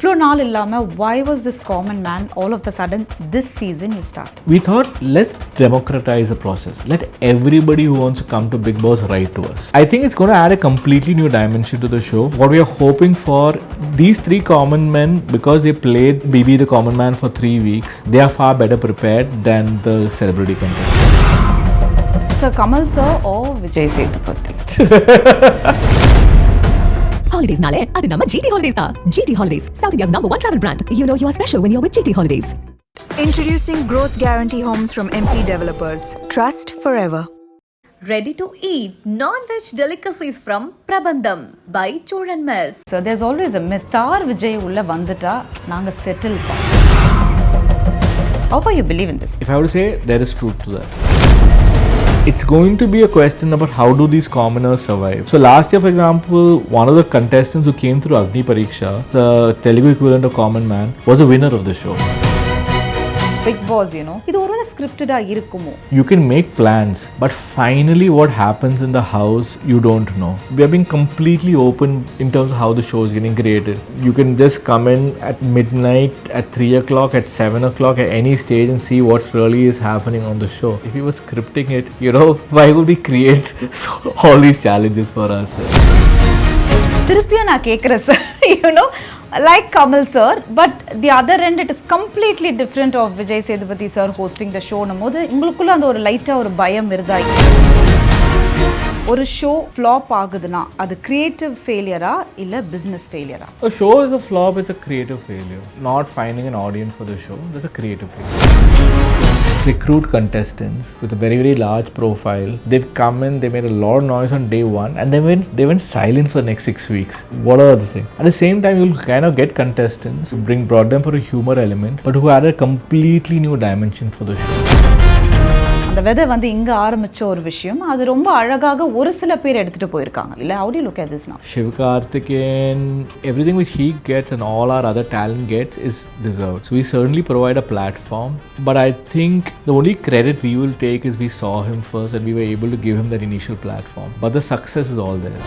இவ்வளோ நாள் இல்லாமல் why was this common man all of a sudden this season you start? We thought, let's democratize the process. Let everybody who wants to come to Bigg Boss write to us. I think it's going to add a completely new dimension to the show. What we are hoping for, these three common men, because they played BB the common man for 3 weeks, they are far better prepared than the celebrity contestants. So Kamal sir or Vijay Sethupathi? Holidays nale, adu nama GT Holidays da. GT Holidays, South India's #1 travel brand. You know you are special when you're with GT Holidays. Introducing Growth Guarantee Homes from MP Developers. Trust forever. Ready to eat non-veg delicacies from Prabandham by Choran Mess. So there's always a myth. Star Vijay ulla vandita naanga settle pa. How far you believe in this? If I were to say, there is truth to that. It's going to be a question about how do these commoners survive. So last year, for example, one of the contestants who came through Agni Pariksha, the Telugu equivalent of Common Man, was a winner of the show. Bigg Boss, you know, இது ஒருவேளை scripted இருக்குமோ? You can make plans, but finally what happens in the house, you don't know. We are being completely open in terms of how the show is getting created. You can just come in at midnight, at 3 o'clock, at 7 o'clock, at any stage and see what really is happening on the show. If we were scripting it, you know, why would we create all these challenges for ourselves? திருப்பியும் நான் கேட்குறேன் sir, you know, like Kamal sir, but the other end it is completely different of Vijay Sethupathi sir hosting the show போது உங்களுக்குள்ள அந்த ஒரு லைட்டா ஒரு பயம் இருந்தா? ஒரு ஷோ ஃப்ளாப் ஆகுதுன்னா அது கிரியேட்டிவ் ஃபெயிலியரா இல்ல business ஃபெயிலியரா? A show is a flop, it's a creative failure. Not finding an audience for the show, that's a creative failure. Recruit contestants with a very, very large profile. They've come in, they made a lot of noise on day one, and they went silent for the next 6 weeks. What are the thing? At the same time, you'll kind of get contestants who brought them for a humor element, but who added a completely new dimension for the show. அந்த வெதை வந்து இங்க ஆரம்பிச்ச ஒரு விஷயம் அது ரொம்ப அழகாக ஒரு சில பேர் எடுத்துட்டு போயிருக்காங்க இல்ல? How do you look at this now? Sivakarthikeyan, everything which he gets and all our other talent gets is deserved. So we certainly provide a platform, but I think the only credit we will take is we saw him first and we were able to give him that initial platform. But the success is all there.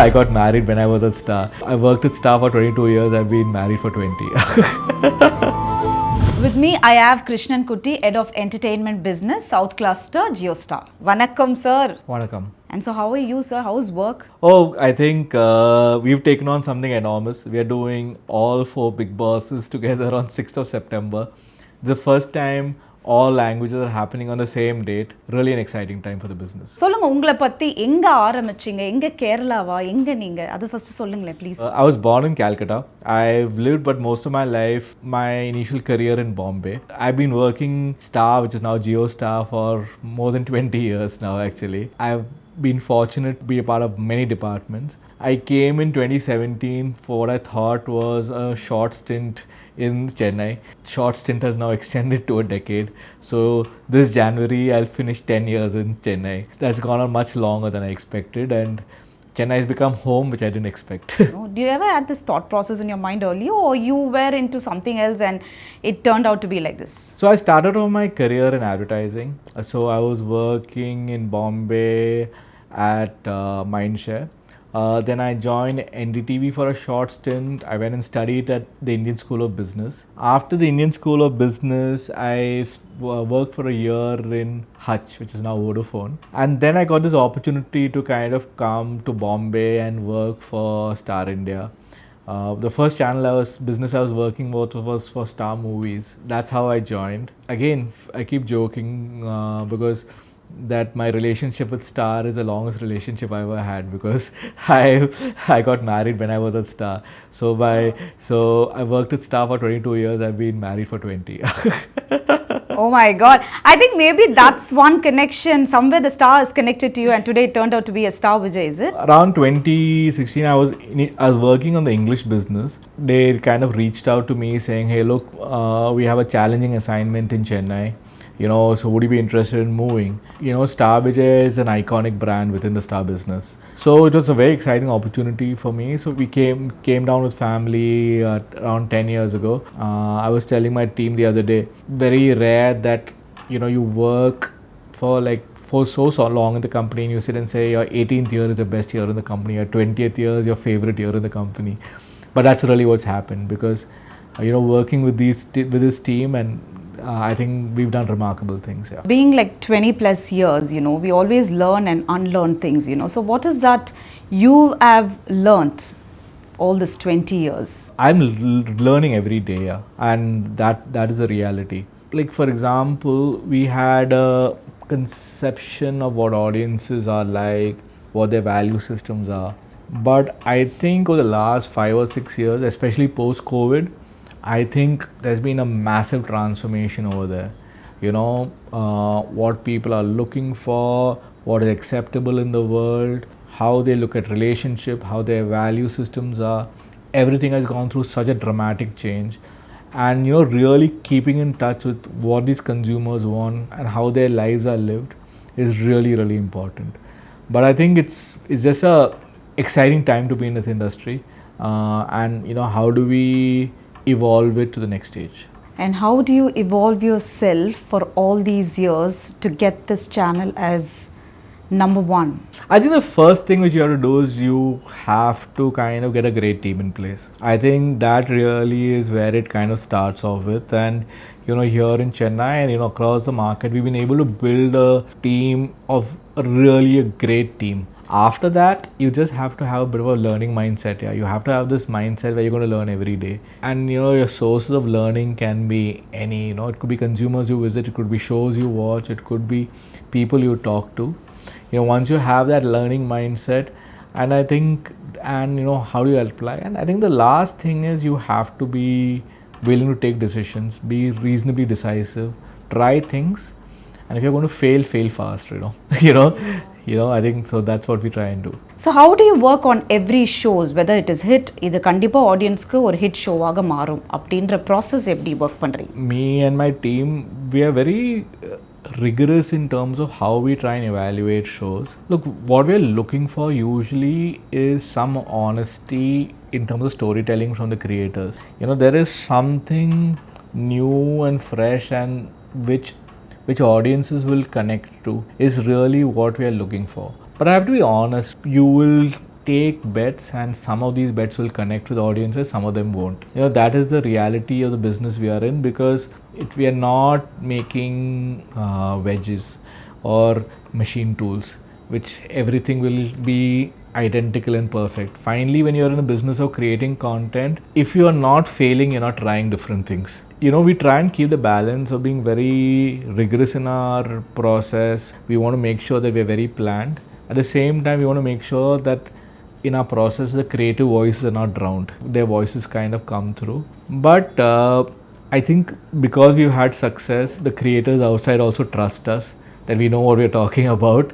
I got married when I was at Star. I worked at Star for 22 years. I've been married for 20. With me, I have Krishnan Kutty, Head of Entertainment Business, South Cluster, JioStar. Vanakkam, sir. Vanakkam. And so how are you, sir? How's work? Oh, I think we've taken on something enormous. We are doing all 4 Bigg Bosses together on 6th of September. It's the first time all languages are happening on the same date. Really an exciting time for the business. சொல்லுங்க உங்களை பத்தி எங்க ஆரம்பிச்சீங்க? எங்க கேரளாவா? எங்க நீங்க? அது first சொல்லுங்களேன் please. I was born in Calcutta. I've lived but most of my life, my initial career in Bombay. I've been working Star, which is now JioStar, for more than 20 years now actually. I've been fortunate to be a part of many departments. I came in 2017 for what I thought was a short stint in Chennai. Short stint has now extended to a decade. So this January I'll finish 10 years in Chennai. That's gone on much longer than I expected, and Chennai has become home, which I didn't expect. Do you ever had this thought process in your mind earlier, or you were into something else and it turned out to be like this? So I started off my career in advertising. So I was working in Bombay at Mindshare. Then I joined NDTV for a short stint. I went and studied at the Indian School of Business. After the Indian School of Business, I worked for a year in Hutch, which is now Vodafone. And then I got this opportunity to kind of come to Bombay and work for Star India. The first channel business I was working with was for Star Movies. That's how I joined. Again, I keep joking because that my relationship with Star is the longest relationship I ever had, because I got married when I was at Star. So I worked at Star for 22 years. I've been married for 20. Oh my God. I think maybe that's one connection. Somewhere the star is connected to you, and today it turned out to be a Star Vijay, is it? Around 2016, I was working on the English business. They kind of reached out to me saying, hey, look, we have a challenging assignment in Chennai. You know, so would you be interested in moving? You know, Star Vijay is an iconic brand within the Star business. So it was a very exciting opportunity for me. So we came down with family around 10 years ago. I was telling my team the other day, very rare that, you know, you work for so long in the company and you sit and say your 18th year is the best year in the company, your 20th year is your favorite year in the company. But that's really what's happened because working with with this team, and I think we've done remarkable things. Yeah. Being like 20 plus years, we always learn and unlearn things, So what is that you have learnt all this 20 years? I'm learning every day, yeah, and that is the reality. Like for example, we had a conception of what audiences are like, what their value systems are. But I think over the last 5 or 6 years, especially post-COVID, I think there's been a massive transformation over there. What people are looking for, what is acceptable in the world, how they look at relationship, how their value systems are. Everything has gone through such a dramatic change. And really keeping in touch with what these consumers want and how their lives are lived is really, really important. But I think it's just a exciting time to be in this industry, and how do we evolve it to the next stage. And how do you evolve yourself for all these years to get this channel as number one? I think the first thing which you have to do is you have to kind of get a great team in place. I think that really is where it kind of starts off with. And here in Chennai and across the market, we've been able to build a team of really a great team. After that, you just have to have a bit of a learning mindset. Yeah, you have to have this mindset where you're going to learn every day. And your sources of learning can be any. It could be consumers you visit, it could be shows you watch, it could be people you talk to. Once you have that learning mindset, and I think, and how do you apply? And I think the last thing is you have to be willing to take decisions, be reasonably decisive, try things, and if you're going to fail fast. I think so. That's what we try and do. So how do you work on every shows, whether it is hit, இது கண்டிப்பா ஆடியன்ஸ்க்கு ஒரு hit ஷோவாக மாறும் அப்படின்ற process எப்படி work பண்றீங்க? Me and my team, we are very rigorous in terms of how we try and evaluate shows. Look, what we're looking for usually is some honesty in terms of storytelling from the creators. There is something new and fresh and which audiences will connect to is really what we are looking for. But I have to be honest, you will take bets and some of these bets will connect with audiences, some of them won't. That is the reality of the business we are in, because we are not making wedges or machine tools, which everything will be identical and perfect. Finally, when you're in a business of creating content, if you are not failing, you're not trying different things. We try and keep the balance of being very rigorous in our process. We want to make sure that we're very planned. At the same time, we want to make sure that in our process, the creative voices are not drowned. Their voices kind of come through. But I think because we've had success, the creators outside also trust us that we know what we're talking about.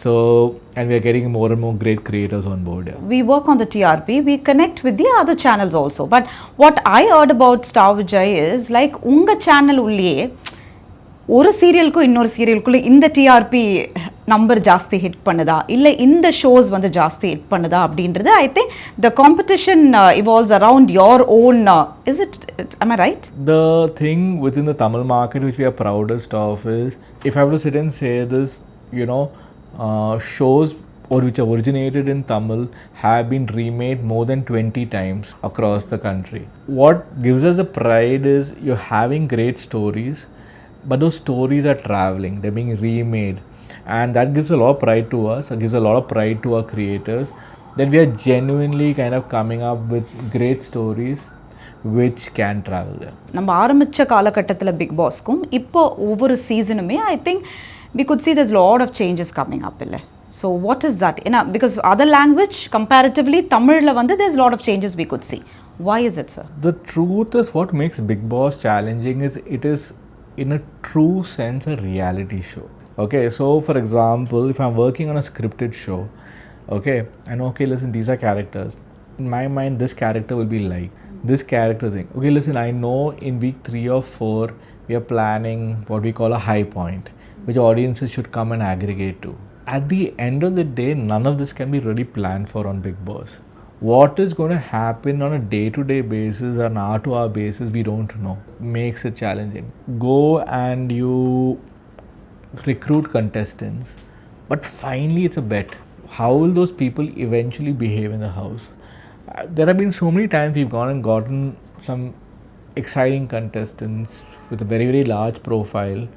So, and we are getting more and more great creators on board. Yeah. We work on the TRP, we connect with the other channels also. But what I heard about Star Vijay is like unga channel உள்ளியே ஒரு சீரியலுக்கும் இன்னொரு சீரியலுக்குள்ள இந்த TRP number ஜாஸ்தி hit பண்ணுதா இல்லை இந்த shows வந்து ஜாஸ்தி hit பண்ணுதா அப்படின்றது I think the competition evolves around your own is it am I right? The thing within the Tamil market which we are proudest of is, if I have to sit and say this, shows or which are originated in Tamil have been remade more than 20 times across the country. What gives us the pride is you're having great stories, but those stories are traveling, they're being remade, and that gives a lot of pride to us, it gives a lot of pride to our creators, that we are genuinely kind of coming up with great stories which can travel there. நம்ம ஆரம்பிச்ச காலகட்டத்தில் big பாஸ்க்கும் இப்போ ஒவ்வொரு சீசனுமே I think we could see there's a lot of changes coming up இல்லை. So what is that? Because other language comparatively தமிழில் வந்து there's a lot of changes we could see. Why is it, sir? The truth is, what makes Bigg Boss challenging is it is in a true sense a reality show. Okay, so for example, if I'm working on a scripted show, okay, and okay, listen, these are characters. In my mind, this character will be like this character thing. Okay, listen, I know in week 3 or 4 we are planning what we call a high point, which audiences should come and aggregate to. At the end of the day, none of this can be really planned for on Bigg Boss. What is going to happen on a day-to-day basis, an hour-to-hour basis, we don't know. Makes it challenging. Go and you recruit contestants, but finally it's a bet. How will those people eventually behave in the house? there have been so many times we've gone and gotten some exciting contestants with a very, very large profile.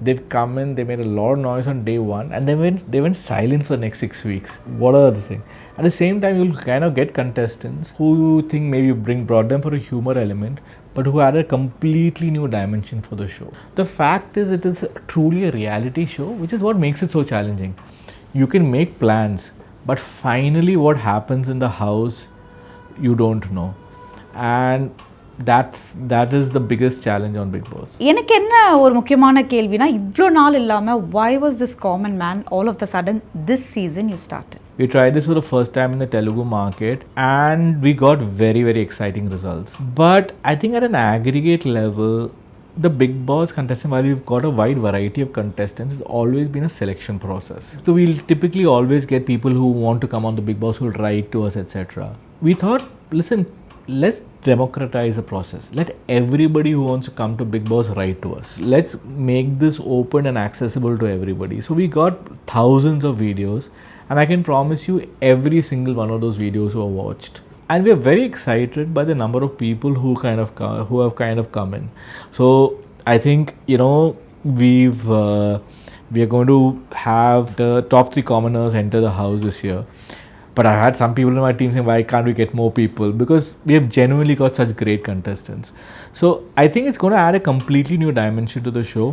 They've come in, they made a lot of noise on day one, and they went silent for the next 6 weeks. What are the thing? At the same time, you'll kind of get contestants who you think maybe you brought them for a humor element, but who added a completely new dimension for the show. The fact is, it is truly a reality show, which is what makes it so challenging. You can make plans, but finally what happens in the house, you don't know. And that is the biggest challenge on Bigg Boss. எனக்கு என்ன ஒரு முக்கியமான கேள்வினா இவ்வளோ நாள் இல்லாமல் why was this common man all of the sudden this season you started? We tried this for the first time in the Telugu market and we got very, very exciting results. But I think at an aggregate level, the Bigg Boss contestant, while we've got a wide variety of contestants, it's always been a selection process. So we'll typically always get people who want to come on the Bigg Boss, who will write to us, etc. We thought, listen, let's democratize the process. Let everybody who wants to come to Bigg Boss write to us. Let's make this open and accessible to everybody. So we got thousands of videos, and I can promise you every single one of those videos were watched. And we are very excited by the number of people who have kind of come in. So I think, you know, we are going to have the top 3 commoners enter the house this year. But I had some people in my team saying, why can't we get more people? Because we have genuinely got such great contestants. So I think it's going to add a completely new dimension to the show.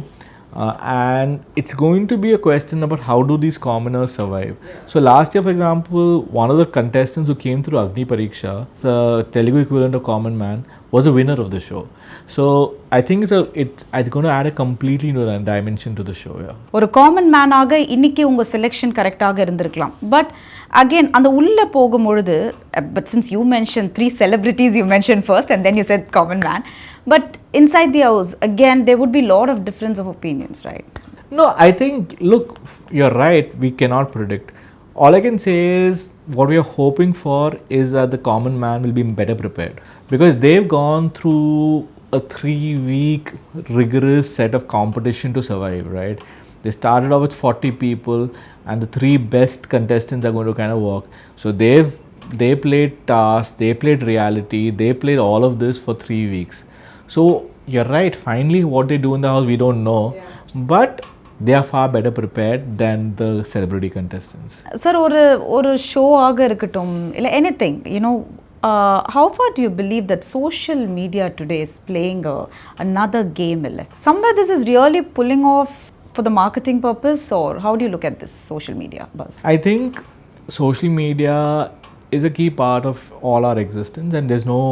And it's going to be a question about how do these commoners survive. So last year, for example, one of the contestants who came through Agni Pariksha, the Telugu equivalent of Common Man, was a winner of the show. So I think it's going to add a completely new dimension to the show. Yeah. ஒரு common மேனாக இன்னைக்கு உங்கள் selection கரெக்டாக இருந்திருக்கலாம். But again அந்த உள்ளே போகும்பொழுது, but since you mention 3 celebrities you mentioned first and then you said common man. But inside the house, again, there would be a lot of difference of opinions, right? No, I think, look, you're right, we cannot predict. All I can say is what we are hoping for is that the common man will be better prepared, because they've gone through a 3-week rigorous set of competition to survive, right? They started off with 40 people and the 3 best contestants are going to kind of walk. So they played tasks, they played reality, they played all of this for 3 weeks. So you're right, finally what they do in the house we don't know, but they are far better prepared than the celebrity contestants. Sir, ஒரு show ஆக இருக்கட்டும் இல்லை anything, you know, how far do you believe that social media today is playing another game? Somewhere this is really pulling off for the marketing purpose, or how do you look at this social media buzz? I think social media is a key part of all our existence and there's no,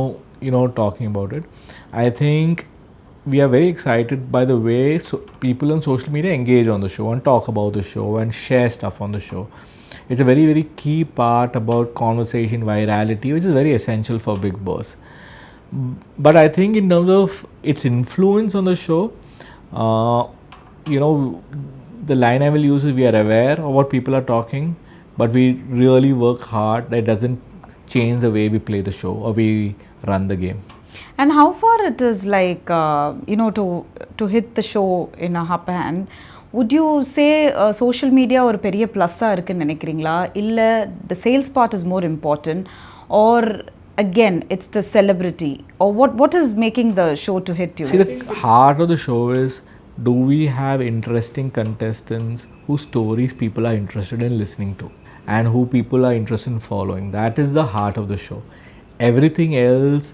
you know, talking about it. I think we are very excited by the way people on social media engage on the show and talk about the show and share stuff on the show. It's a very, very key part about conversation, virality, which is very essential for Bigg Boss. But I think in terms of its influence on the show, you know, the line I will use is we are aware of what people are talking, but we really work hard that it doesn't change the way we play the show or we run the game. And how far it is like, you know, to hit the show in a upper hand, would you say social media ஒரு பெரிய ப்ளஸ்ஸாக இருக்குன்னு நினைக்கிறீங்களா? இல்லை the sales part is more important, or again it's the celebrity, or what is making the show to hit you? See, the heart of the show is, do we have interesting contestants whose stories people are interested in listening to and who people are interested in following? That is the heart of the show. Everything else,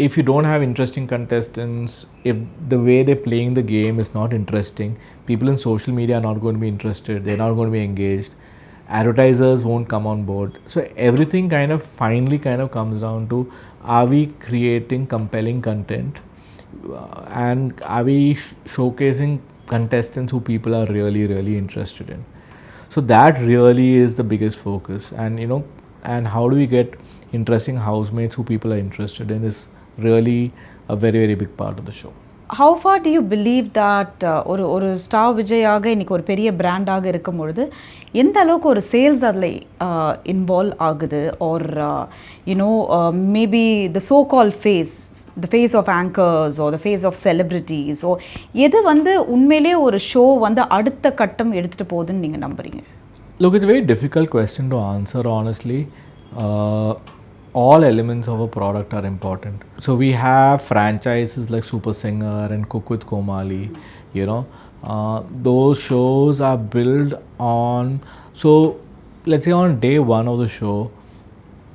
if you don't have interesting contestants, if the way they're playing the game is not interesting, people in social media are not going to be interested, they're not going to be engaged, advertisers won't come on board. So everything kind of finally kind of comes down to, are we creating compelling content and are we showcasing contestants who people are really, really interested in? So that really is the biggest focus. And you know, and how do we get interesting housemates who people are interested in is really a very, very big part of the show. How far do you believe that ஒரு star விஜயாக இன்னைக்கு ஒரு பெரிய பிராண்டாக இருக்கும் பொழுது எந்த அளவுக்கு ஒரு sales அதில் இன்வால்வ் ஆகுது, or you know maybe the so call face, the face of anchors or the face of celebrities, or எது வந்து உண்மையிலே ஒரு ஷோ வந்து அடுத்த கட்டம் எடுத்துகிட்டு போகுதுன்னு நீங்கள் நம்புறீங்க? Look, it's a very difficult question to answer honestly. all elements of a product are important. So we have franchises like Super Singer and Cook with Komali, you know, those shows are built on, so let's say on day one of the show,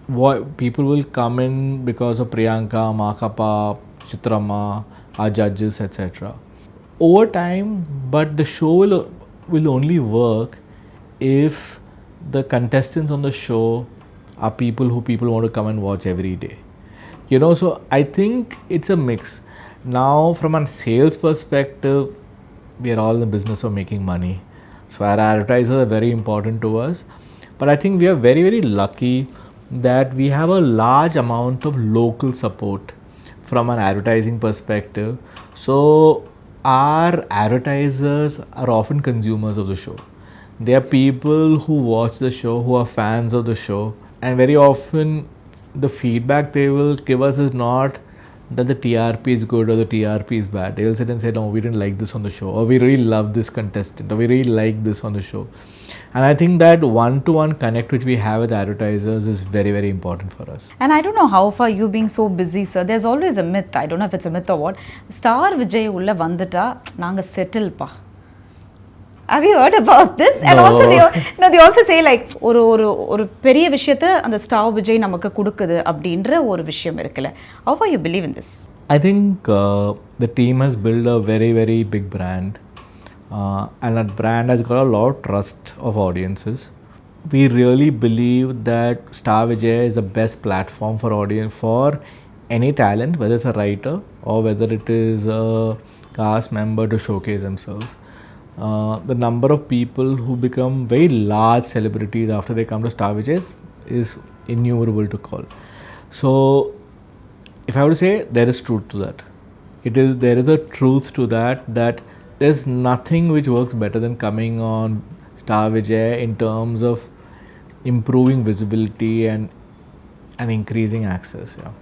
what people will come in because of Priyanka, Makapa, Chitrama, our judges, etc. Over time, but the show will only work if the contestants on the show are people who people want to come and watch every day. You know, so I think it's a mix. Now, from a sales perspective, we are all in the business of making money. So our advertisers are very important to us. But I think we are very, very lucky that we have a large amount of local support from an advertising perspective. So our advertisers are often consumers of the show. They are people who watch the show, who are fans of the show, and very often the feedback they will give us is not that the TRP is good or the TRP is bad. They will sit and say, no, we didn't like this on the show, or we really love this contestant, or we really like this on the show. And I think that one-to-one connect which we have with advertisers is very, very important for us. And I don't know how far you being so busy, sir. There's always a myth. I don't know if it's a myth or what. Star Vijay ulla vandita, naanga settle pa. Have you heard about this? And No. also they also say like ஒரு பெரிய விஷயத்தை அந்த star Vijay நமக்கு கொடுக்குது அப்படின்ற ஒரு விஷயம் இருக்குல்ல. How far you believe in this? I think the team has built a very, very big brand, and that brand has got a lot of trust of audiences. We really believe that Star Vijay is the best platform for audience for any talent, whether it's a writer or whether it is a cast member to showcase themselves. The number of people who become very large celebrities after they come to Star Vijay is innumerable to call. So if I were to say, there is truth to that. There is a truth to that there's nothing which works better than coming on Star Vijay in terms of improving visibility and increasing access. Yeah.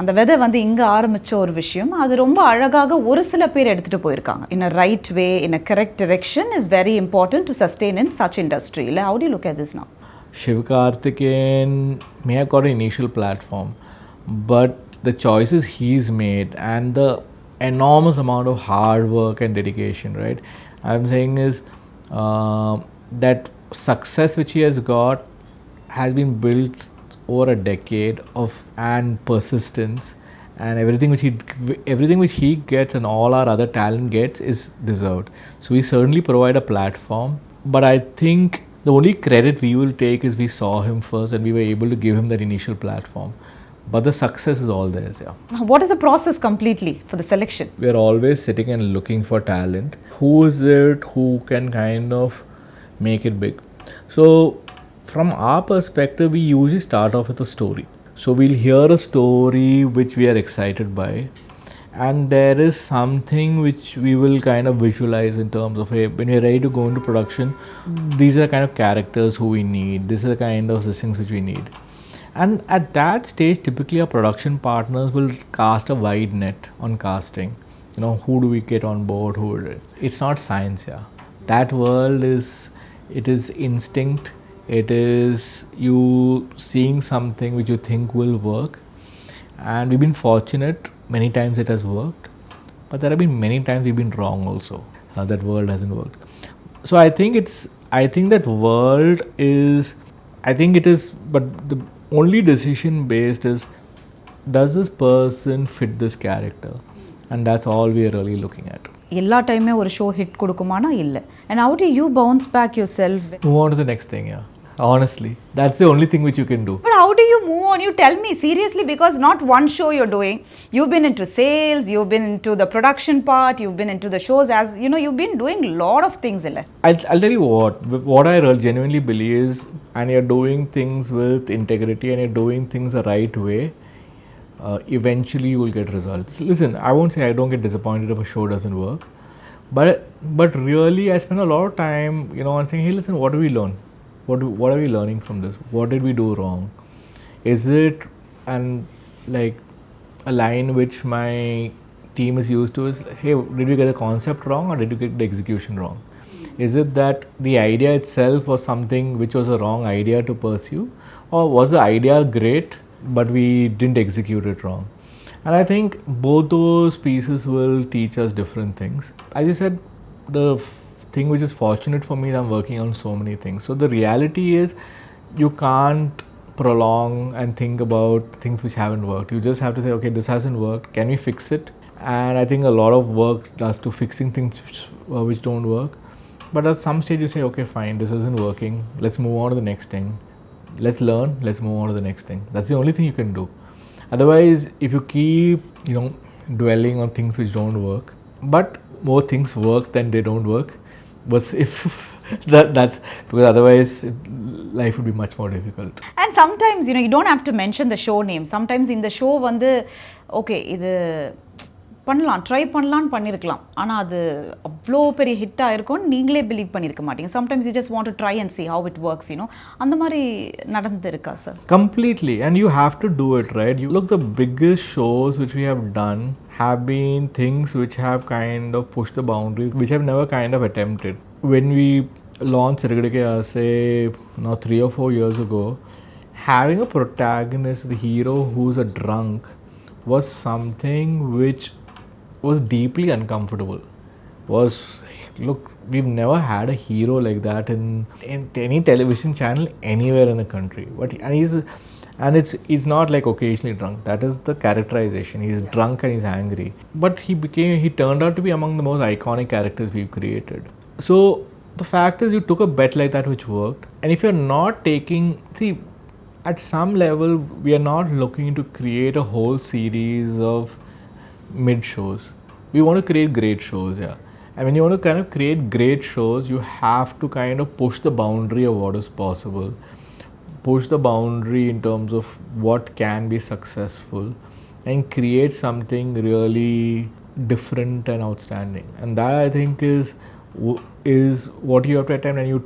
அந்த விதை வந்து இங்கே ஆரம்பித்த ஒரு விஷயம் அது ரொம்ப அழகாக ஒரு சில பேர் எடுத்துகிட்டு போயிருக்காங்க. In a right way, in a correct direction is very important to sustain in such industry. How do you look at this now? Sivakarthikeyan may have got an initial platform, but the choices he's made and the enormous amount of hard work and dedication, right? I'm saying is that success which he has got has been built over a decade of and persistence, and everything which he gets and all our other talent gets is deserved. So we certainly provide a platform, but I think the only credit we will take is we saw him first and we were able to give him that initial platform. But the success is all theirs, yeah. What is the process completely for the selection? We are always sitting and looking for talent. Who is it who can kind of make it big? So from our perspective, we usually start off with a story. So we'll hear a story which we are excited by, and there is something which we will kind of visualize in terms of, hey, when we're ready to go into production, these are kind of characters who we need, this is the kind of things which we need. And at that stage, typically our production partners will cast a wide net on casting. You know, who do we get on board, who it is. It's not science, yeah. That world is instinct. It is you seeing something which you think will work, and we've been fortunate. Many times it has worked, but there have been many times we've been wrong also. That world hasn't worked. So I think that world is, but the only decision based is, does this person fit this character, and that's all we are really looking at. எல்லா டைமே ஒரு show hit கொடுக்குமானா இல்லை. And how do you bounce back yourself? Move on to the next thing, yeah. Honestly, that's the only thing which you can do. But how do you move on? You tell me seriously, because not one show you're doing. You've been into sales, you've been into the production part, you've been into the shows, as you know, you've been doing a lot of things. I'll tell you what I genuinely believe is, and you're doing things with integrity and you're doing things the right way, eventually you will get results. Listen, I won't say I don't get disappointed if a show doesn't work, but really I spend a lot of time, you know, on saying, hey, listen, what do we learn? What are we learning from this? What did we do wrong? Is it, and like a line which my team is used to is, hey, did we get the concept wrong or did you get the execution wrong? Is it that the idea itself was something which was a wrong idea to pursue, or was the idea great but we didn't execute it wrong. And I think both those pieces will teach us different things. As you said, the thing which is fortunate for me is I'm working on so many things. So the reality is you can't prolong and think about things which haven't worked. You just have to say, okay, this hasn't worked. Can we fix it? And I think a lot of work does to fixing things which don't work. But at some stage you say, okay, fine, this isn't working. Let's move on to the next thing. Let's learn. Let's move on to the next thing. That's the only thing you can do. Otherwise, if you keep, dwelling on things which don't work, but more things work than they don't work, but if that's because otherwise life would be much more difficult. And sometimes, you don't have to mention the show name. Sometimes in the show okay, இது பண்ணலாம் try பண்ணலான்னு பண்ணியிருக்கலாம் ஆனால் அது அவ்வளோ பெரிய hit ஆகிருக்கும்னு நீங்களே believe பண்ணியிருக்க மாட்டீங்க. Sometimes you just want to try and C how it works அந்த மாதிரி நடந்துருக்கா sir? Completely, and you have to do it, right? You look, the biggest shows which we have done have been things which have kind of pushed the boundaries, which have never kind of attempted. When we launched Sivakarthikeyan, say now 3 or 4 years ago, having a protagonist, the hero who's a drunk, was something which was deeply uncomfortable. Look, we've never had a hero like that in any television channel anywhere in the country. And it's not like occasionally drunk. That is the characterization. He's drunk and he's angry. But he turned out to be among the most iconic characters we've created. So the fact is, you took a bet like that which worked. And if you're not at some level, we are not looking to create a whole series of mid shows. We want to create great shows, yeah. And when you want to kind of create great shows, you have to kind of push the boundary of what is possible, push the boundary in terms of what can be successful, and create something really different and outstanding. And that, I think, is what you have to attempt, and you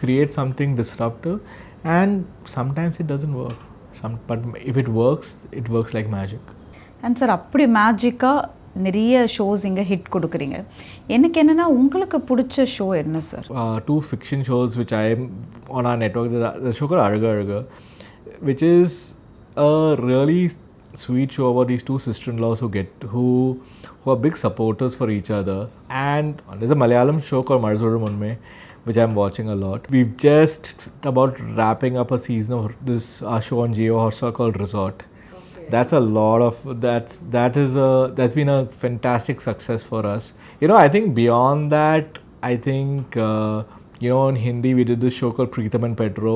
create something disruptive. And sometimes it doesn't work, but if it works like magic. And sir, அப்படி மேஜிக்காக நிறைய shows இங்கே hit கொடுக்குறீங்க. எனக்கு என்னென்னா, உங்களுக்கு பிடிச்ச show என்ன sir? 2 fiction shows which I am on our network. The show called Arga, which is a really sweet show about these 2 sister-in-laws who are big supporters for each other. And there's a Malayalam show called Marzoru Munme, which I'm watching a lot. We've just about wrapping up a season of this show on JioStar called Resort. That's a lot of that's been a fantastic success for us. I think beyond that, I think in Hindi we did this show called Preetham and Pedro,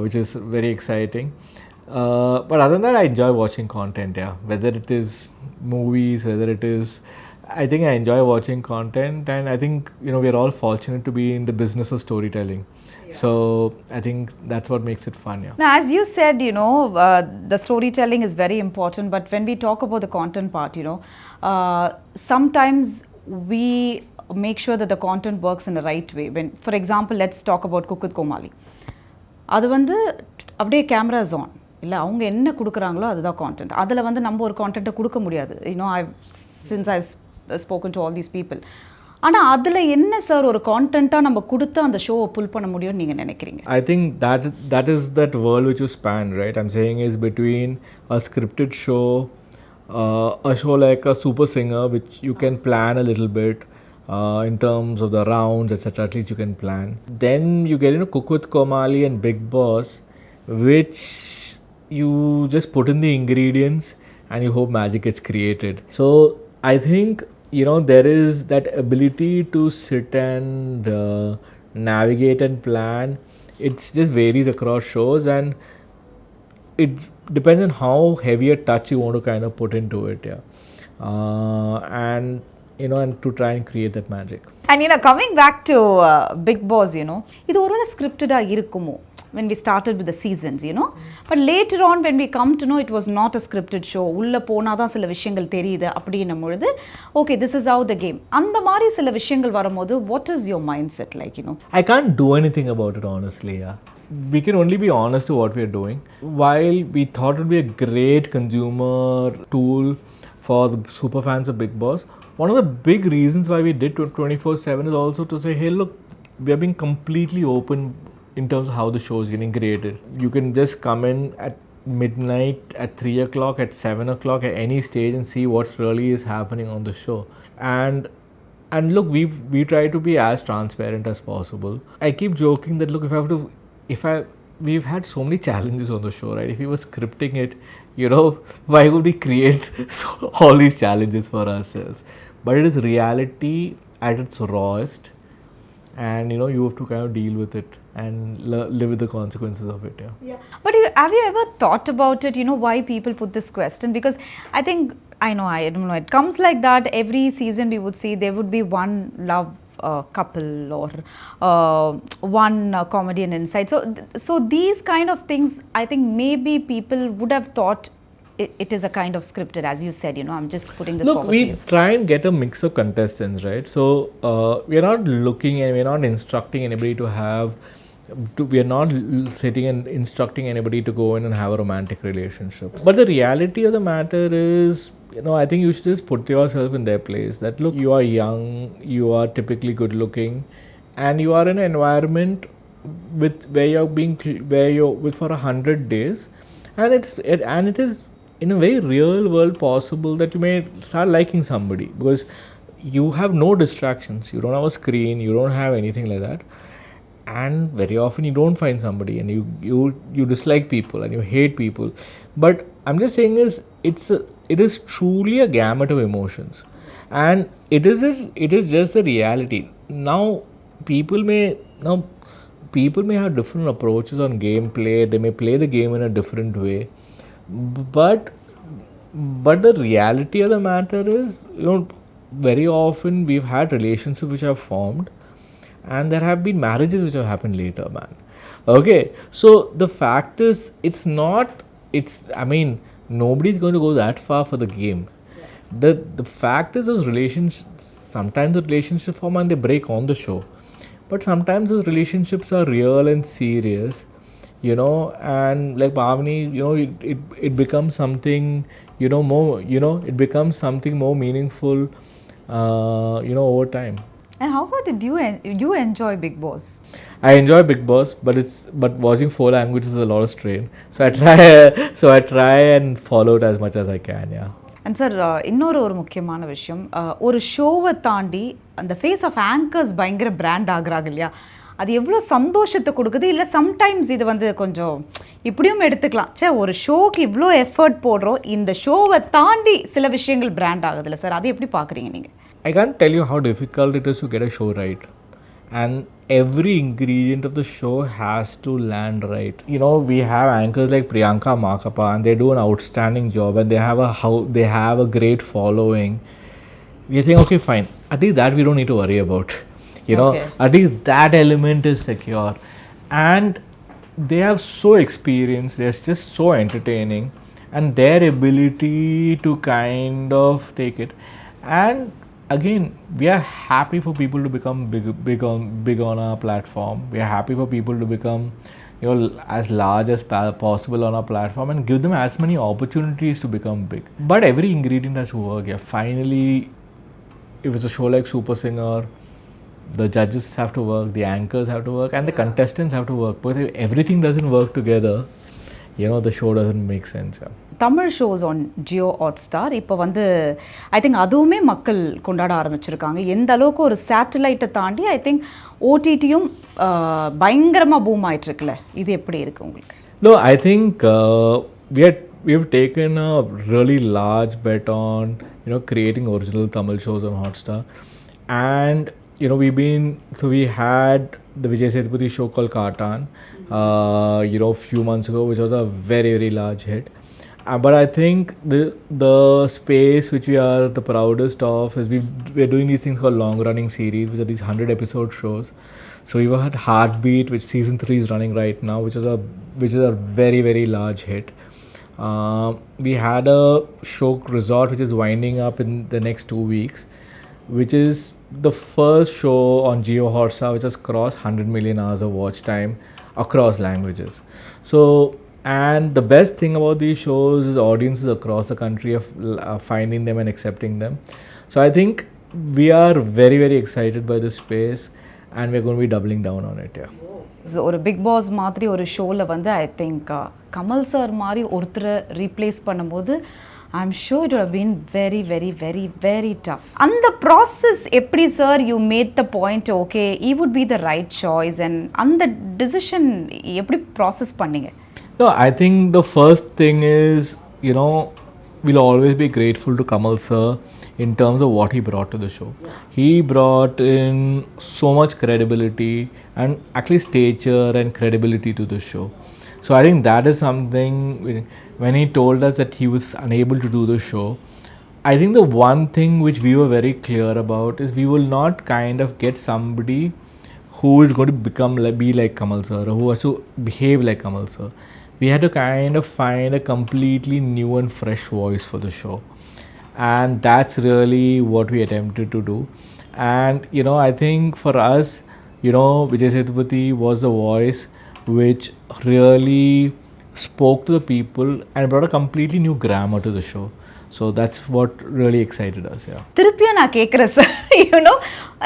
which is very exciting. But other than that, I enjoy watching content. Yeah, whether it is movies, whether it is, I think I enjoy watching content, and I think we're all fortunate to be in the business of storytelling. Yeah. So I think that's what makes it fun. Yeah. Now, as you said, the storytelling is very important. But when we talk about the content part, sometimes we make sure that the content works in the right way. When, for example, let's talk about Cook with Komali. அது அப்படியே camera is on, இல்லை அவங்க என்ன கொடுக்குறாங்களோ அதுதான் content. அதில் நம்ம ஒரு கான்டென்ட்டை கொடுக்க முடியாது. Since I've spoken to all these people. ஆனால் அதில் என்ன சார் ஒரு கான்டென்ட்டாக நம்ம கொடுத்து அந்த ஷோவை புல் பண்ண முடியும்னு நீங்கள் நினைக்கிறீங்க? I think that is that world which you span, right? I'm saying is between a scripted show, a show like a Super Singer, which you can plan a little bit in terms of the rounds, etc. At least you can plan. Then you get into Cook with Komali and Bigg Boss, which you just put in the ingredients and you hope magic gets created. So I think there is that ability to sit and navigate and plan. It just varies across shows, and it depends on how heavy a touch you want to kind of put into it. Yeah, and and to try and create that magic. And coming back to Bigg Boss, இது ஒருவேளை ஸ்கிரிப்டடாக இருக்குமோ when we started with the seasons, but later on when we come to know it was not a scripted show, உள்ள போனாதான் சில விஷயங்கள் தெரியுது அப்படின்னும் பொழுது, okay, this is how the game, அந்த மாதிரி சில விஷயங்கள் வரும்போது what is your mindset like? I can't do anything about it, honestly. Yeah, we can only be honest to what we are doing. While we thought it would be a great consumer tool for the super fans of Bigg Boss, one of the big reasons why we did 24/7 is also to say, hey, look, we are being completely open in terms of how the show is getting created. You can just come in at midnight, at 3 o'clock, at 7 o'clock, at any stage, and see what's really is happening on the show. And look, we try to be as transparent as possible. I keep joking that look, we've had so many challenges on the show, right? If we were scripting it, why would we create all these challenges for ourselves? But it is reality at its rawest, and you have to kind of deal with it and live with the consequences of it. Yeah. But have you ever thought about it, why people put this question? Because I don't know, it comes like that. Every season we would see there would be one love couple or one comedian inside. So these kind of things, I think maybe people would have thought it is a kind of scripted, as you said, I'm just putting this forward to you. Look, we try and get a mix of contestants, right? So we're not looking and we're not instructing anybody we are not sitting and instructing anybody to go in and have a romantic relationship. But the reality of the matter is, I think you should just put yourself in their place. That look, you are young, you are typically good looking, and you are in an environment where you're with for 100 days, and it is in a very real world possible that you may start liking somebody because you have no distractions. You don't have a screen, you don't have anything like that. And very often you don't find somebody, and you dislike people and you hate people. But I'm just saying it is truly a gamut of emotions, and it is just the reality. Now people may have different approaches on gameplay. They may play the game in a different way, but the reality of the matter is, very often we've had relationships which have formed, and there have been marriages which have happened later, man. Okay, so the fact is, nobody's going to go that far for the game. The fact is, those relationships, sometimes the relationships form and they break on the show, but sometimes those relationships are real and serious, and like Bhavani, it becomes something, more, it becomes something more meaningful, over time. And how about did you enjoy Bigg Boss? I enjoy Bigg Boss, but watching 4 languages is a lot of strain. So I try and follow it as much as I can. Yeah. And sir, இன்னொரு முக்கியமான விஷயம், ஒரு ஷோவை தாண்டி அந்த face of anchors பயங்கர brand ஆகுறாங்க இல்லையா, அது எவ்வளோ சந்தோஷத்தை கொடுக்குது. இல்லை சம்டைம்ஸ் இது கொஞ்சம் இப்படியும் எடுத்துக்கலாம், ஒரு ஷோக்கு இவ்வளோ எஃபர்ட் போடுறோம், இந்த ஷோவை தாண்டி சில விஷயங்கள் பிராண்ட் ஆகுது இல்லை சார், அதை எப்படி பார்க்குறீங்க நீங்கள்? I can't tell you how difficult it is to get a show right, and every ingredient of the show has to land right. We have anchors like Priyanka Makapa, and they do an outstanding job, and they have a great following. We think, okay, fine, at least that we don't need to worry about. Okay. At least that element is secure, and they have so experienced, they're just so entertaining, and their ability to kind of take it. And again, we are happy for people to become big on our platform. We are happy for people to become, as large as possible on our platform, and give them as many opportunities to become big. But every ingredient has to work. Yeah, finally, if it's a show like Super Singer, the judges have to work, the anchors have to work, and the contestants have to work. But if everything doesn't work together, the show doesn't make sense. Yeah. Tamil shows on JioStar இப்போ I think அதுவுமே மக்கள் கொண்டாட ஆரம்பிச்சிருக்காங்க. எந்த அளவுக்கு ஒரு சேட்டலைட்டை தாண்டி I think ஓடிடியும் பயங்கரமாக பூம் ஆயிட்டுருக்குல்ல, இது எப்படி இருக்குது உங்களுக்கு? No, I think we have taken a really large bet on creating original Tamil shows on Hotstar, and we had the Vijay Sethupathi show called Kartan, few months ago, which was a very, very large hit. But I think the space which we are the proudest of is we're doing these things called long running series, which are these 100 episode shows. So we've had Heartbeat, which season 3 is running right now, which is a very, very large hit. We had a show Resort, which is winding up in the next 2 weeks, which is the first show on JioStar which has crossed 100 million hours of watch time across languages. So, and the best thing about these shows is audiences across the country are finding them and accepting them. So I think we are very, very excited by this space, and we're going to be doubling down on it. Yeah. So ஒரு big pass மாதிரி ஒரு ஷோவில் வந்து I think Kamal sir மாதிரி ஒருத்தரை replace பண்ணும்போது I am sure it would have been very very very very tough. அந்த process எப்படி sir you made the point okay E would be the right choice and அந்த டிசிஷன் எப்படி process பண்ணீங்க? No, I think the first thing is, we'll always be grateful to Kamal sir in terms of what he brought to the show. He brought in so much credibility and actually stature and credibility to the show. So I think that is something when he told us that he was unable to do the show. I think the one thing which we were very clear about is we will not kind of get somebody who is going to be like Kamal sir or who has to behave like Kamal sir. We had to kind of find a completely new and fresh voice for the show. And that's really what we attempted to do. And I think for us, Vijay Sethupathi was the voice which really spoke to the people and brought a completely new grammar to the show. So that's what really excited us. Yeah. திருப்பியும் நான் கேட்குறேன் sir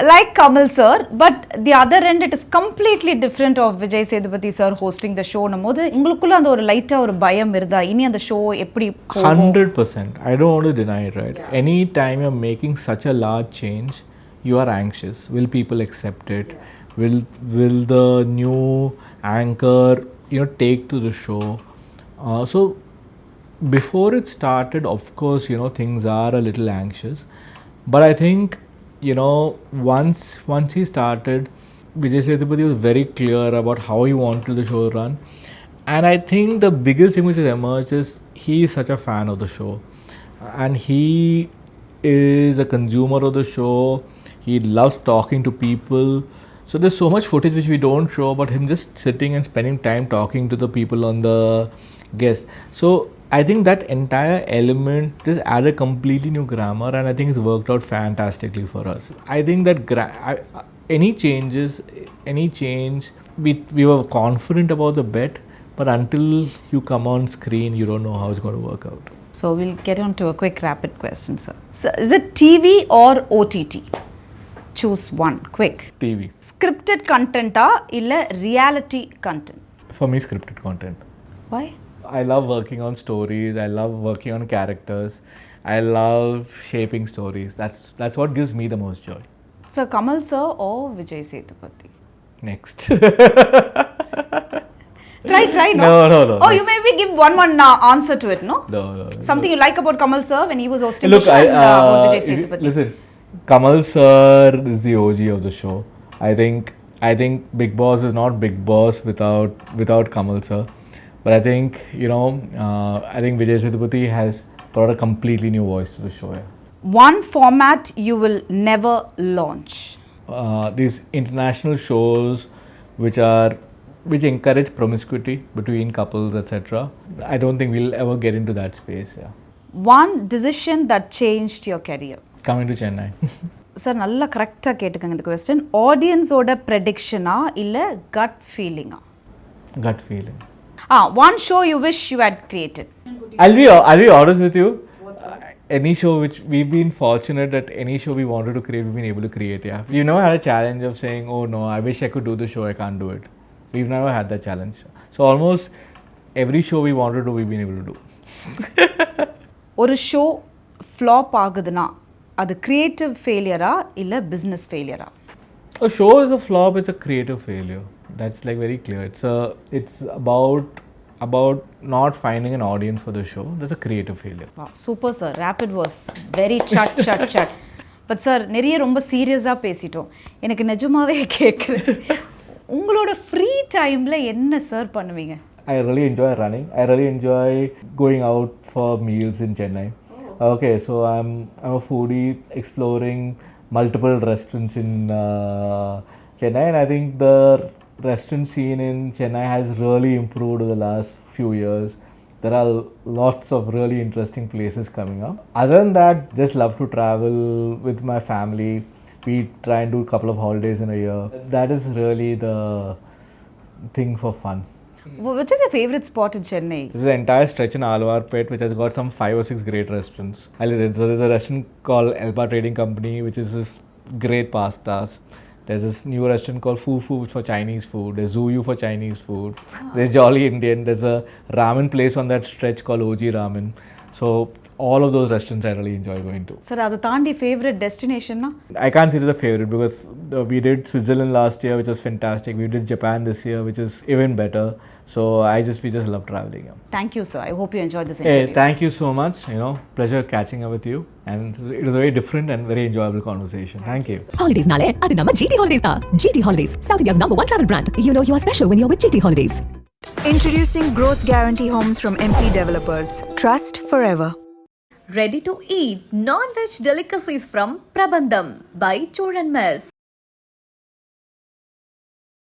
like Kamal sir but the other end it is completely different of Vijay Sethupathi sir hosting the ஷோனும் போது உங்களுக்குள்ள அந்த ஒரு லைட்டாக ஒரு பயம் இருந்தா இனி அந்த ஷோ எப்படி 100%. I don't want to deny it, right? Yeah. Any time you're making such a large change, you are anxious. Will people accept it? Will the new anchor take to the show? So before it started, of course, things are a little anxious. But I think, once he started, Vijay Sethupathi was very clear about how he wanted the show to run. And I think the biggest thing which has emerged is he is such a fan of the show. And he is a consumer of the show. He loves talking to people. So there's so much footage which we don't show about him just sitting and spending time talking to the people on the guest. So I think that entire element just added completely new grammar, and I think it's worked out fantastically for us. I think that any change, we were confident about the bet, but until you come on screen, you don't know how it's going to work out. So we'll get on to a quick rapid question, sir. So is it TV or OTT? Choose one, quick. TV. Scripted content illa reality content? For me, scripted content. Why? I love working on stories. I love working on characters. I love shaping stories. That's what gives me the most joy. So Kamal sir or Vijay Sethupathi? Next. Try no. No. Oh, you maybe give one answer to it, no? No. Something you like about Kamal sir when he was hosting Look, the show and about Vijay Sethupathi? Listen, Kamal sir is the OG of the show. I think Bigg Boss is not Bigg Boss without Kamal sir. But I think, Vijay Sethupathi has brought a completely new voice to the show. Yeah. One format you will never launch? These international shows which encourage promiscuity between couples, etc. I don't think we'll ever get into that space. Yeah. One decision that changed your career? Coming to Chennai. Sir நல்லா கரெக்டாக கேட்டுக்கங்க இந்த question. ஆடியன்ஸோட ப்ரெடிக்ஷனா இல்லை cut ஃபீலிங்கா? Gut feeling. One show you wish you had created? I'll be honest with you. Any show which we've been fortunate that any show we wanted to create, we've been able to create. Yeah, we've never had a challenge of saying, "Oh no, I wish I could do the show, I can't do it." We've never had that challenge. So almost every show we wanted to, we've been able to do. ஒரு show flop ஆகுதுன்னா அது creative ஃபெயிலியரா இல்லை business ஃபெயிலியரா? A show is a flop, it's a creative failure. That's like very clear. It's about not finding an audience for the show. That's a creative failure. Wow, super sir. Rapid was very chat. But sir நிறைய ரொம்ப சீரியஸாக பேசிட்டோம். எனக்கு நிஜமாவே கேட்குறேன், உங்களோட free டைமில் என்ன சார் பண்ணுவீங்க? I really enjoy running. I really enjoy going out for meals in Chennai. Okay, so I'm a foodie, exploring multiple restaurants in Chennai, and I think the restaurant scene in Chennai has really improved over the last few years. There are lots of really interesting places coming up. Other than that, just love to travel with my family. We try and do a couple of holidays in a year. That is really the thing for fun. Which is your favorite spot in Chennai? This is an entire stretch in Alvarpet which has got some 5 or 6 great restaurants. So there's a restaurant called Elba Trading Company which is this great pastas. There's this new restaurant called Foo Foo for Chinese food. There's Zuyu for Chinese food. There's Jolly Indian. There's a ramen place on that stretch called OG Ramen. So all of those restaurants I really enjoy going to. Sir அதை தாண்டி favourite டெஸ்டினேஷன்னா? I can't say it's a favorite because we did Switzerland last year, which was fantastic. We did Japan this year, which is even better. So we just love traveling. Thank you, sir. I hope you enjoyed this Hey, interview. thank you so much. Pleasure catching up with you, and it was a very different and very enjoyable conversation. Thank you. Holidays nale, adu nama GT Holidays da. GT Holidays, South India's #1 travel brand. You know you are special when you're with GT Holidays. Introducing Growth Guarantee Homes from MP Developers. Trust forever. Ready to eat non-veg delicacies from Prabandham by Choran Mess.